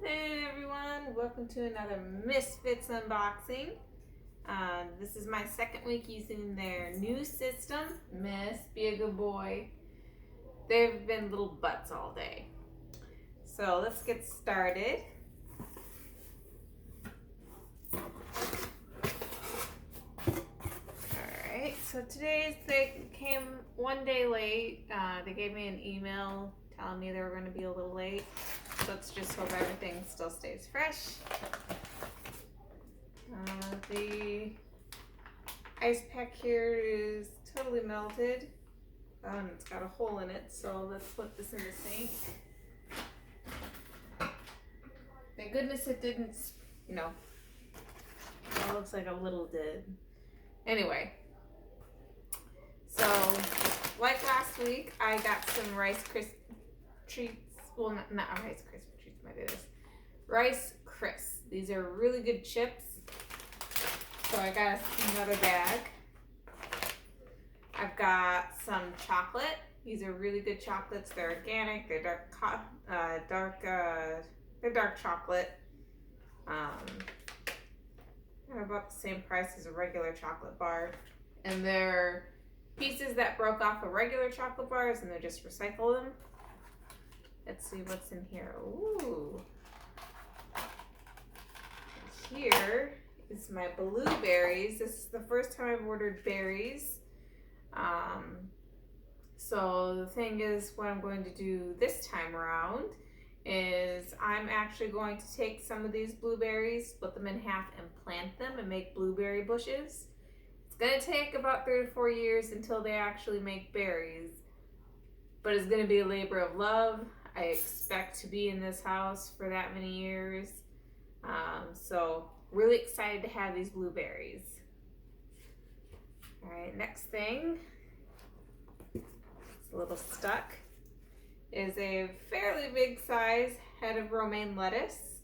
Hey everyone, welcome to another Misfits unboxing. This is my second week using their new system, Be a Good Boy. They've been little butts all day. So let's get started. Alright, so they came one day late. They gave me an email telling me they were going to be a little late. So let's just hope everything still stays fresh. The ice pack here is totally melted. And it's got a hole in it, so let's put this in the sink. Thank goodness it didn't, it looks like a little did. Anyway, so like last week, I got some Rice Krispie treats. Well, not Rice Krispie treats, my goodness. Rice Crisps. These are really good chips. So I got another bag. I've got some chocolate. These are really good chocolates. They're organic. They're dark chocolate. They're about the same price as a regular chocolate bar, and they're pieces that broke off of regular chocolate bars, and they just recycle them. Let's see what's in here. Ooh. Here is my blueberries. This is the first time I've ordered berries. So the thing is, what I'm going to do this time around is I'm actually going to take some of these blueberries, split them in half, and plant them and make blueberry bushes. It's going to take about 3 to 4 years until they actually make berries, but it's going to be a labor of love. I expect to be in this house for that many years. So really excited to have these blueberries. All right, next thing, it's a little stuck, is a fairly big size head of romaine lettuce.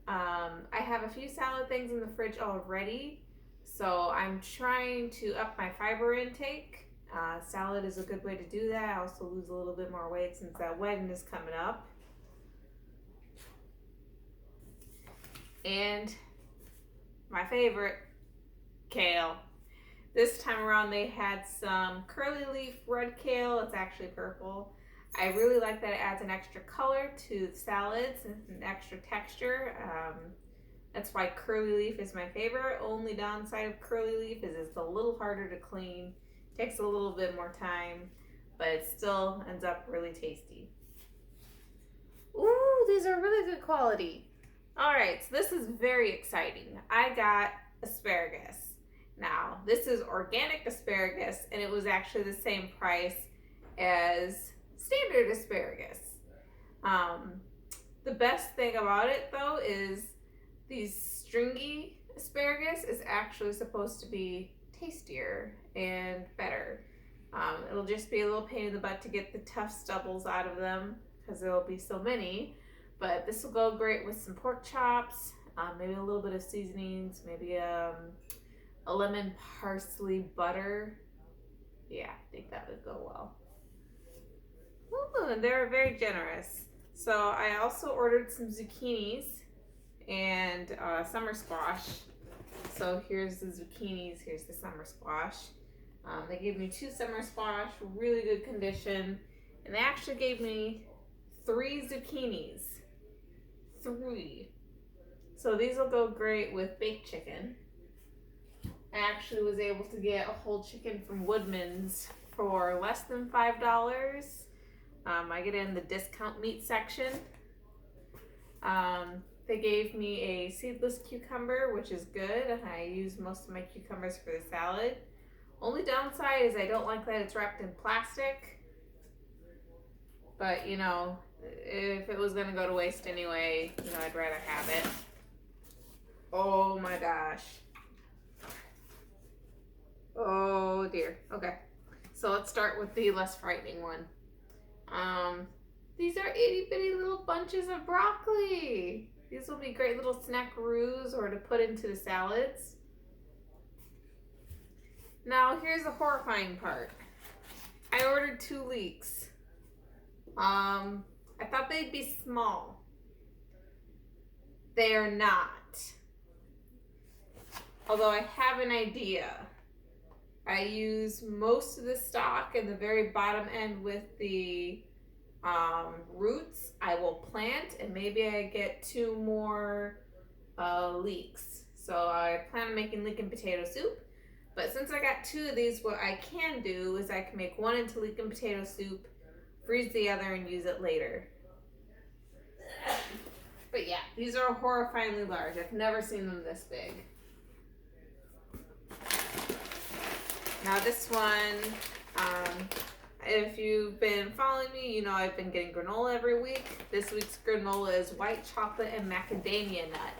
I have a few salad things in the fridge already, so I'm trying to up my fiber intake. Salad is a good way to do that. I also lose a little bit more weight since that wedding is coming up. And my favorite, kale. This time around they had some curly leaf red kale. It's actually purple. I really like that it adds an extra color to salads and an extra texture. That's why curly leaf is my favorite. Only downside of curly leaf is it's a little harder to clean. Takes a little bit more time, but it still ends up really tasty. Ooh, these are really good quality. All right, so this is very exciting. I got asparagus. Now, this is organic asparagus, and it was actually the same price as standard asparagus. The best thing about it, though, is these stringy asparagus is actually supposed to be tastier and better. It'll just be a little pain in the butt to get the tough stubbles out of them because there will be so many. But this will go great with some pork chops, maybe a little bit of seasonings, maybe a lemon parsley butter. Yeah, I think that would go well. Ooh, and they're very generous. So I also ordered some zucchinis and summer squash. So here's the zucchinis, here's the summer squash. They gave me 2 summer squash, really good condition, and they actually gave me 3 zucchinis. 3. So these will go great with baked chicken. I actually was able to get a whole chicken from Woodman's for less than $5. I get it in the discount meat section. They gave me a seedless cucumber, which is good. I use most of my cucumbers for the salad. Only downside is I don't like that it's wrapped in plastic. But, if it was going to go to waste anyway, I'd rather have it. Oh my gosh. Oh dear. Okay. So let's start with the less frightening one. These are itty bitty little bunches of broccoli. These will be great little snackaroos or to put into the salads. Now here's the horrifying part. I ordered 2 leeks. I thought they'd be small. They are not. Although I have an idea. I use most of the stock in the very bottom end with the roots. I will plant, and maybe I get 2 more leeks. So I plan on making leek and potato soup. But since I got 2 of these, what I can do is I can make one into leek and potato soup, freeze the other, and use it later. But yeah, these are horrifyingly large. I've never seen them this big. Now this one, if you've been following me, you know I've been getting granola every week. This week's granola is white chocolate and macadamia nut.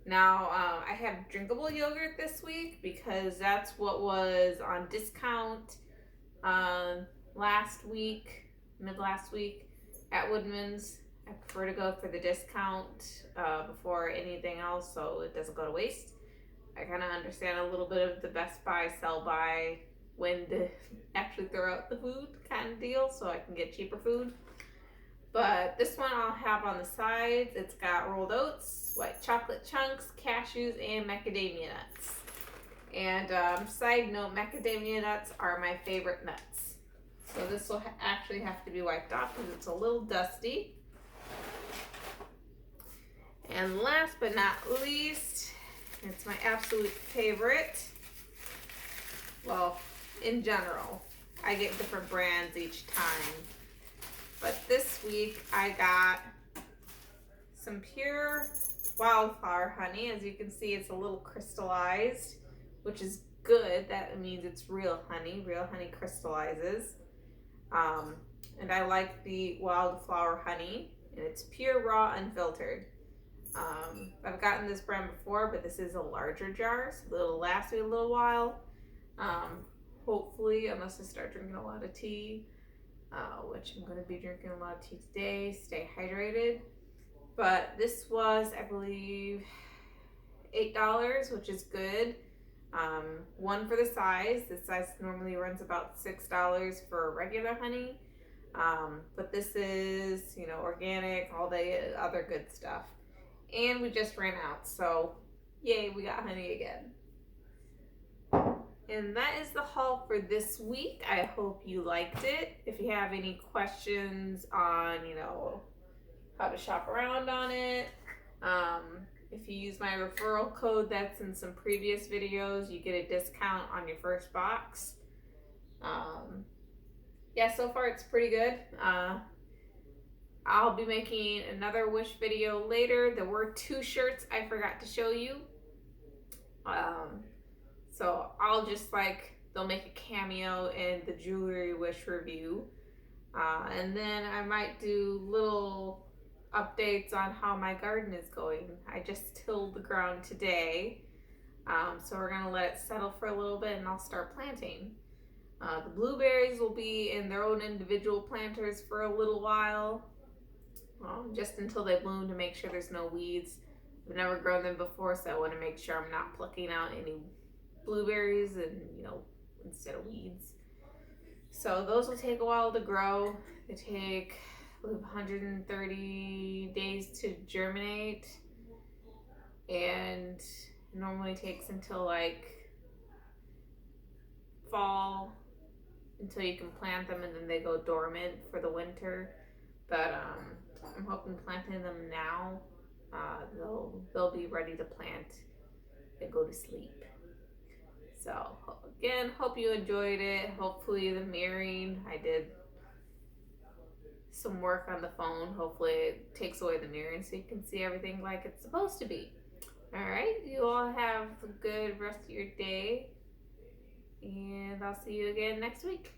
Now, I have drinkable yogurt this week because that's what was on discount last week, mid-last week at Woodman's. I prefer to go for the discount before anything else so it doesn't go to waste. I kind of understand a little bit of the Best Buy, sell by, when to actually throw out the food kind of deal so I can get cheaper food. But this one I'll have on the sides. It's got rolled oats, white chocolate chunks, cashews, and macadamia nuts. And side note, macadamia nuts are my favorite nuts. So this will actually have to be wiped off because it's a little dusty. And last but not least, it's my absolute favorite. Well, in general, I get different brands each time. But this week I got some pure wildflower honey. As you can see, it's a little crystallized, which is good. That means it's real honey. Real honey crystallizes. And I like the wildflower honey, and it's pure, raw, unfiltered. I've gotten this brand before, but this is a larger jar, so it'll last me a little while. Hopefully, unless I start drinking a lot of tea, which I'm going to be drinking a lot of tea today, stay hydrated. But this was, I believe, $8, which is good. One for the size. This size normally runs about $6 for regular honey. But this is, you know, organic, all the other good stuff. And we just ran out, so yay, we got honey again. And that is the haul for this week. I hope you liked it. If you have any questions on, you know, how to shop around on it, if you use my referral code that's in some previous videos, you get a discount on your first box. Yeah, so far it's pretty good. I'll be making another wish video later. There were 2 shirts I forgot to show you. So I'll just they'll make a cameo in the jewelry wish review. And then I might do little updates on how my garden is going. I just tilled the ground today. So we're gonna let it settle for a little bit and I'll start planting. The blueberries will be in their own individual planters for a little while. Just until they bloom to make sure there's no weeds. I've never grown them before, so I want to make sure I'm not plucking out any blueberries and, you know, instead of weeds. So those will take a while to grow. They take 130 days to germinate, and it normally takes until fall until you can plant them, and then they go dormant for the winter. But I'm hoping planting them now, they'll be ready to plant and go to sleep. So again, hope you enjoyed it. Hopefully the mirroring, I did some work on the phone. Hopefully it takes away the mirroring so you can see everything like it's supposed to be. All right, you all have a good rest of your day, and I'll see you again next week.